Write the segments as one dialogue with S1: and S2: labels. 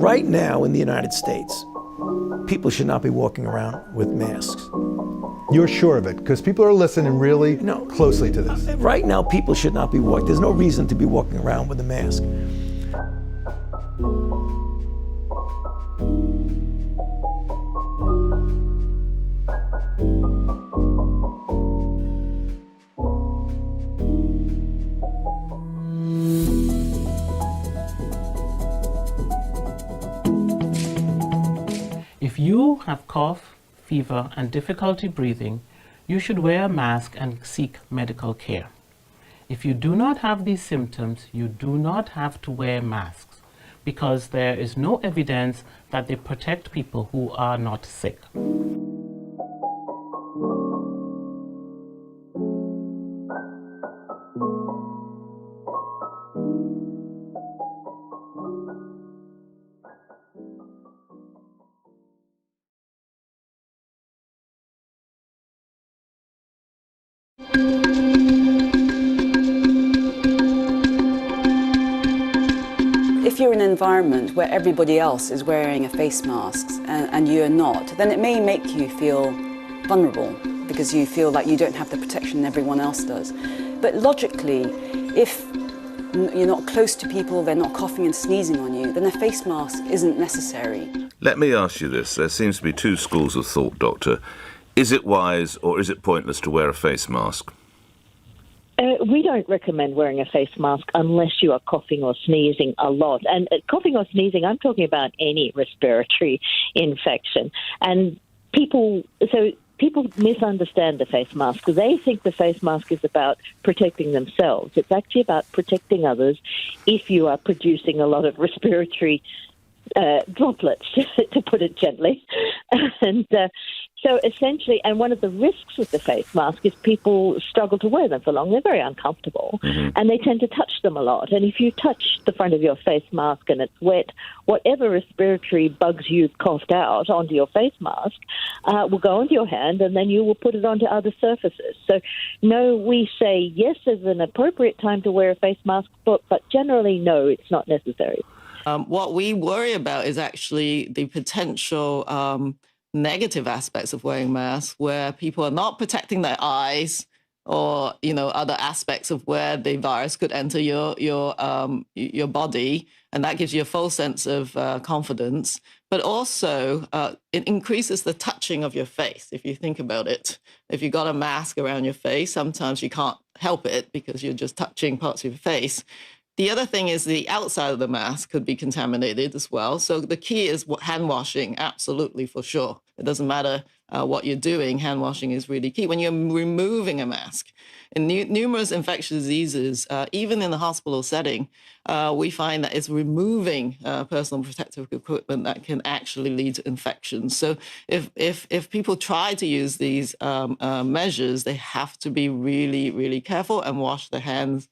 S1: Right now in the United States, people should not be walking around with masks.
S2: You're sure of it? Because people are listening really closely to this.
S1: Right now, people should not be walking. There's no reason to be walking around with a mask.
S3: If you have cough, fever, and difficulty breathing, you should wear a mask and seek medical care. If you do not have these symptoms, you do not have to wear masks because there is no evidence that they protect people who are not sick.
S4: If you're in an environment where everybody else is wearing a face mask and you're not, then it may make you feel vulnerable because you feel like you don't have the protection everyone else does. But logically, if you're not close to people, they're not coughing and sneezing on you, then a face mask isn't necessary.
S5: Let me ask you this. There seems to be two schools of thought, Doctor. Is it wise or is it pointless to wear a face mask?
S6: We don't recommend wearing a face mask unless you are coughing or sneezing a lot. And coughing or sneezing, I'm talking about any respiratory infection. And people misunderstand the face mask. They think the face mask is about protecting themselves. It's actually about protecting others if you are producing a lot of respiratory droplets, to put it gently. And so essentially, and one of the risks with the face mask is people struggle to wear them for long. They're very uncomfortable, and they tend to touch them a lot. And if you touch the front of your face mask and it's wet, whatever respiratory bugs you've coughed out onto your face mask will go onto your hand, and then you will put it onto other surfaces. So, no, we say yes, there's an appropriate time to wear a face mask, but generally, no, it's not necessary.
S7: What we worry about is actually the potential negative aspects of wearing masks, where people are not protecting their eyes or other aspects of where the virus could enter your body, and that gives you a false sense of confidence. But also, it increases the touching of your face. If you think about it, if you've got a mask around your face, sometimes you can't help it because you're just touching parts of your face. The other thing is the outside of the mask could be contaminated as well. So the key is hand washing, absolutely, for sure. It doesn't matter what you're doing, hand washing is really key. When you're removing a mask, in numerous infectious diseases, even in the hospital setting, we find that it's removing personal protective equipment that can actually lead to infections. So if people try to use these measures, they have to be really, really careful and wash their hands.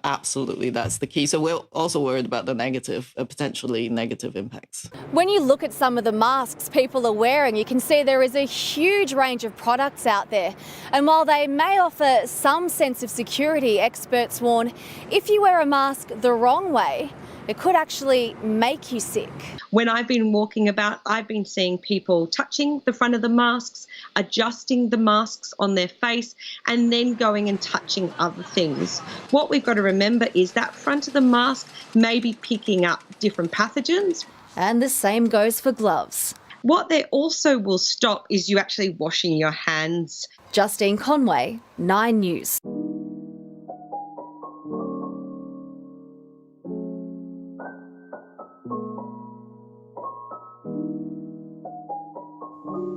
S7: Absolutely, that's the key. So we're also worried about the negative, potentially negative impacts.
S8: When you look at some of the masks people are wearing, you can see there is a huge range of products out there. And while they may offer some sense of security, experts warn if you wear a mask the wrong way, it could actually make you sick.
S9: When I've been walking about, I've been seeing people touching the front of the masks, adjusting the masks on their face, and then going and touching other things. What we've got to remember is that front of the mask may be picking up different pathogens.
S8: And the same goes for gloves.
S9: What they also will stop is you actually washing your hands.
S8: Justine Conway, 9 News.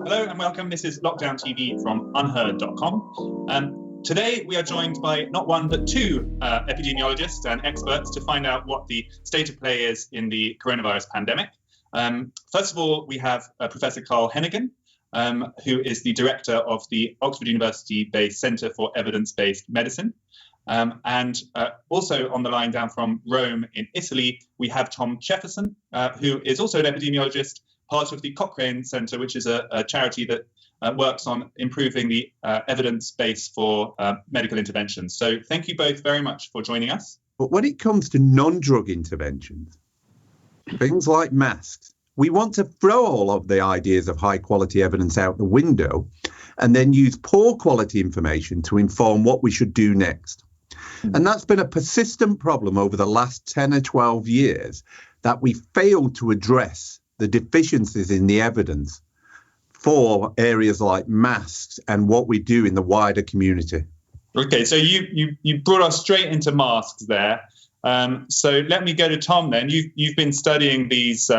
S10: Hello and welcome. This is Lockdown TV from unheard.com. Today we are joined by not one but two epidemiologists and experts to find out what the state of play is in the coronavirus pandemic. First of all, we have Professor Carl Hennigan, who is the director of the Oxford University-based Centre for Evidence-Based Medicine. And also on the line down from Rome in Italy, we have Tom Jefferson, who is also an epidemiologist, part of the Cochrane Centre, which is a charity that works on improving the evidence base for medical interventions. So thank you both very much for joining us.
S11: But when it comes to non-drug interventions, things like masks, we want to throw all of the ideas of high quality evidence out the window and then use poor quality information to inform what we should do next. And that's been a persistent problem over the last 10 or 12 years, that we failed to address the deficiencies in the evidence for areas like masks and what we do in the wider community.
S10: Okay, so you brought us straight into masks there. So let me go to Tom then. You've been studying these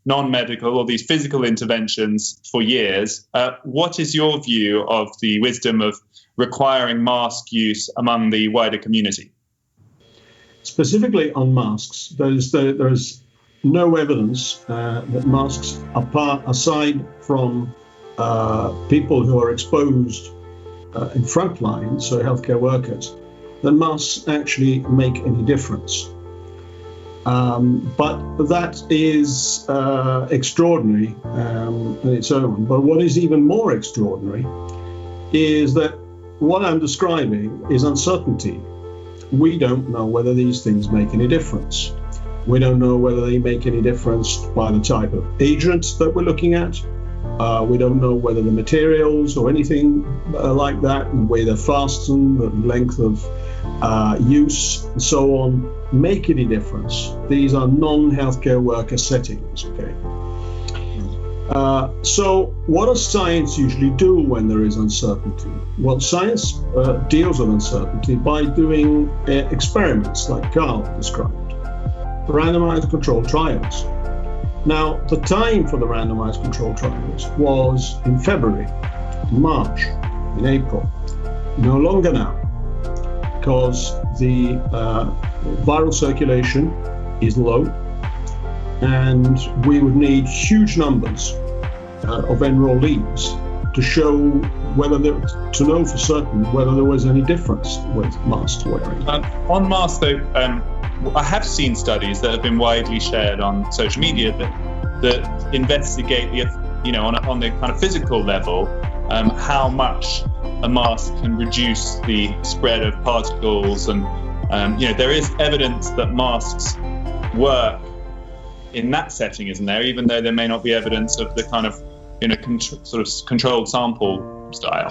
S10: non-medical or these physical interventions for years. What is your view of the wisdom of requiring mask use among the wider community?
S12: Specifically on masks, there is no evidence that masks, aside from people who are exposed in front line, so healthcare workers, that masks actually make any difference. But that is extraordinary in its own. But what is even more extraordinary is that what I'm describing is uncertainty. We don't know whether these things make any difference. We don't know whether they make any difference by the type of agent that we're looking at. We don't know whether the materials or anything like that, the way they're fastened, the length of use, and so on, make any difference. These are non-healthcare worker settings, okay? So what does science usually do when there is uncertainty? Well, science deals with uncertainty by doing experiments like Carl described, randomized controlled trials. Now, the time for the randomized controlled trials was in February, in March, in April. No longer now, because the viral circulation is low, and we would need huge numbers of enrollees to show to know for certain whether there was any difference with mask wearing.
S10: On masks, though, I have seen studies that have been widely shared on social media that investigate on the kind of physical level how much a mask can reduce the spread of particles, and there is evidence that masks work in that setting, isn't there? Even though there may not be evidence of the kind of sort of controlled sample style.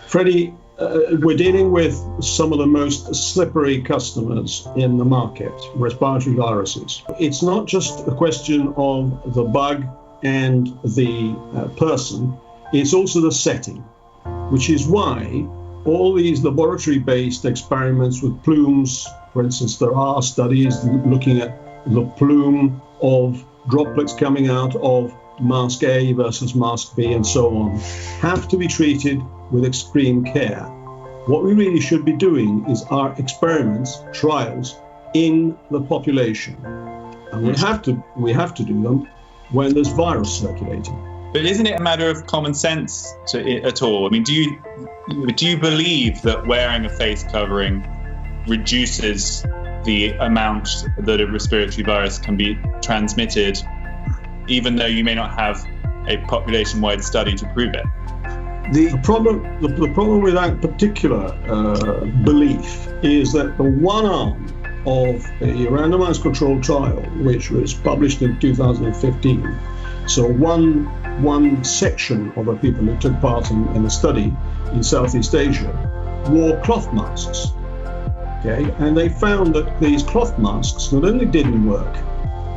S12: Freddie, we're dealing with some of the most slippery customers in the market, respiratory viruses. It's not just a question of the bug and the person, it's also the setting, which is why all these laboratory-based experiments with plumes, for instance, there are studies looking at the plume of droplets coming out of mask A versus mask B and so on, have to be treated with extreme care. What we really should be doing is our experiments, trials in the population. And we have to do them when there's virus circulating.
S10: But isn't it a matter of common sense at all? I mean, do you believe that wearing a face covering reduces the amount that a respiratory virus can be transmitted, even though you may not have a population-wide study to prove it?
S12: The problem with that particular belief is that the one arm of a randomized controlled trial, which was published in 2015, so one section of the people who took part in the study in Southeast Asia wore cloth masks. Okay, and they found that these cloth masks not only didn't work,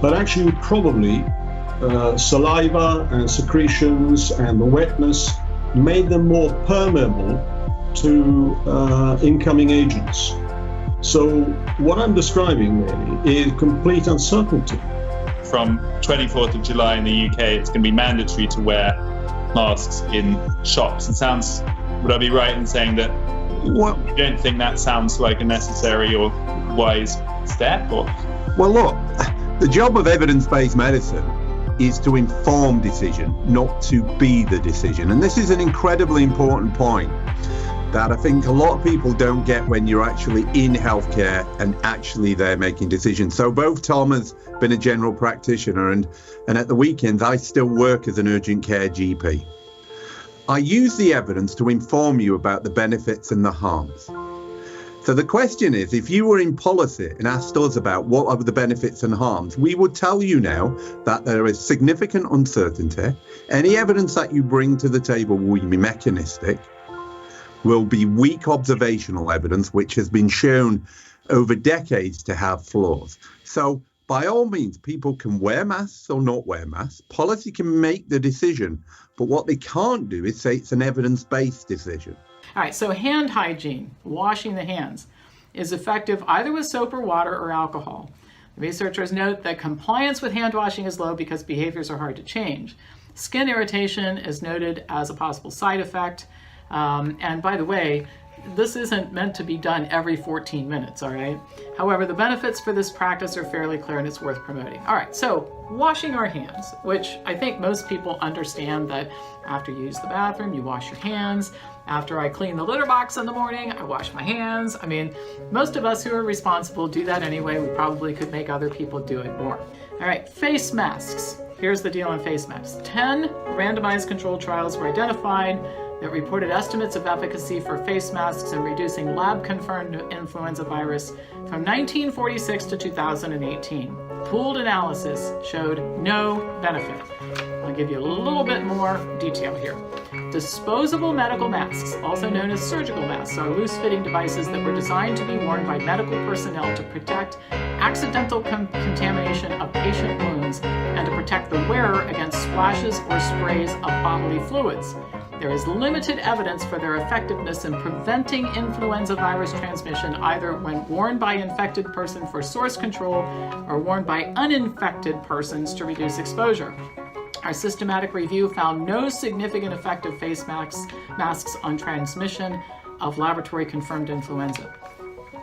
S12: but actually probably saliva and secretions and the wetness made them more permeable to incoming agents. So what I'm describing really is complete uncertainty. From
S10: 24th of July in the UK, it's going to be mandatory to wear masks in shops. Would I be right in saying that you don't think that sounds like a necessary or wise step? Or?
S11: Well, look, the job of evidence-based medicine is to inform decision, not to be the decision. And this is an incredibly important point that I think a lot of people don't get when you're actually in healthcare and actually they're making decisions. So both Tom has been a general practitioner and at the weekends I still work as an urgent care GP. I use the evidence to inform you about the benefits and the harms. So the question is, if you were in policy and asked us about what are the benefits and harms, we would tell you now that there is significant uncertainty. Any evidence that you bring to the table will be mechanistic, will be weak observational evidence, which has been shown over decades to have flaws. So by all means, people can wear masks or not wear masks. Policy can make the decision, but what they can't do is say it's an evidence-based decision.
S13: All right, so hand hygiene, washing the hands, is effective either with soap or water or alcohol. The researchers note that compliance with hand washing is low because behaviors are hard to change. Skin irritation is noted as a possible side effect. And by the way, this isn't meant to be done every 14 minutes, all right? However, the benefits for this practice are fairly clear and it's worth promoting. All right, so washing our hands, which I think most people understand that after you use the bathroom, you wash your hands. After I clean the litter box in the morning, I wash my hands. I mean, most of us who are responsible do that anyway. We probably could make other people do it more. All right, face masks. Here's the deal on face masks. 10 randomized controlled trials were identified that reported estimates of efficacy for face masks in reducing lab-confirmed influenza virus from 1946 to 2018. Pooled analysis showed no benefit. I'll give you a little bit more detail here. Disposable medical masks, also known as surgical masks, are loose-fitting devices that were designed to be worn by medical personnel to protect accidental contamination of patient wounds and to protect the wearer against splashes or sprays of bodily fluids. There is limited evidence for their effectiveness in preventing influenza virus transmission either when worn by infected person for source control or worn by uninfected persons to reduce exposure. Our systematic review found no significant effective face masks on transmission of laboratory-confirmed influenza.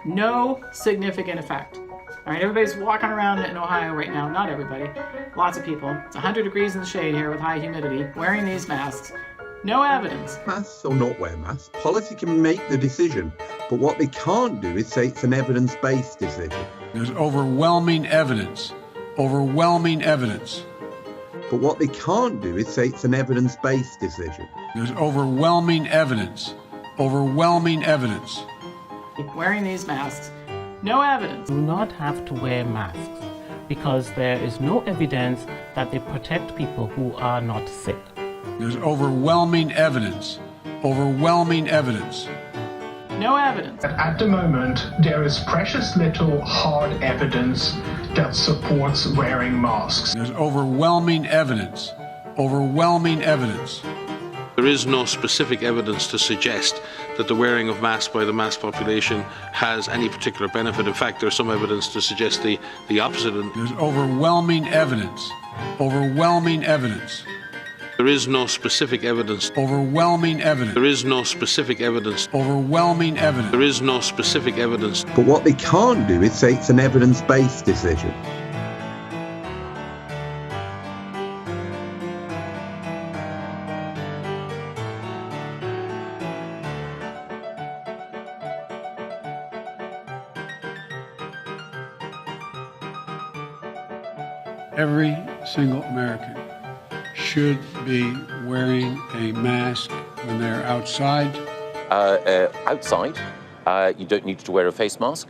S13: No significant effect. All right, everybody's walking around in Ohio right now. Not everybody. Lots of people. It's 100 degrees in the shade here with high humidity, wearing these masks. No evidence.
S11: Masks or not wear masks, policy can make the decision, but what they can't do is say it's an evidence-based decision.
S14: There's overwhelming evidence. Overwhelming evidence.
S11: But what they can't do is say it's an evidence-based decision.
S14: There's overwhelming evidence. Overwhelming evidence.
S13: Wearing these masks. No evidence.
S3: Do not have to wear masks because there is no evidence that they protect people who are not sick.
S14: There's overwhelming evidence. Overwhelming evidence.
S13: No evidence.
S15: At the moment, there is precious little hard evidence that supports wearing masks.
S14: There's overwhelming evidence. Overwhelming evidence.
S16: There is no specific evidence to suggest that the wearing of masks by the mass population has any particular benefit. In fact, there's some evidence to suggest the opposite.
S14: There's overwhelming evidence. Overwhelming evidence.
S16: There is no specific evidence.
S14: Overwhelming evidence.
S16: There is no specific evidence.
S14: Overwhelming evidence.
S16: There is no specific evidence.
S11: But what they can't do is say it's an evidence-based decision.
S14: Every single American should be wearing a mask when they're outside.
S17: Outside, you don't need to wear a face mask.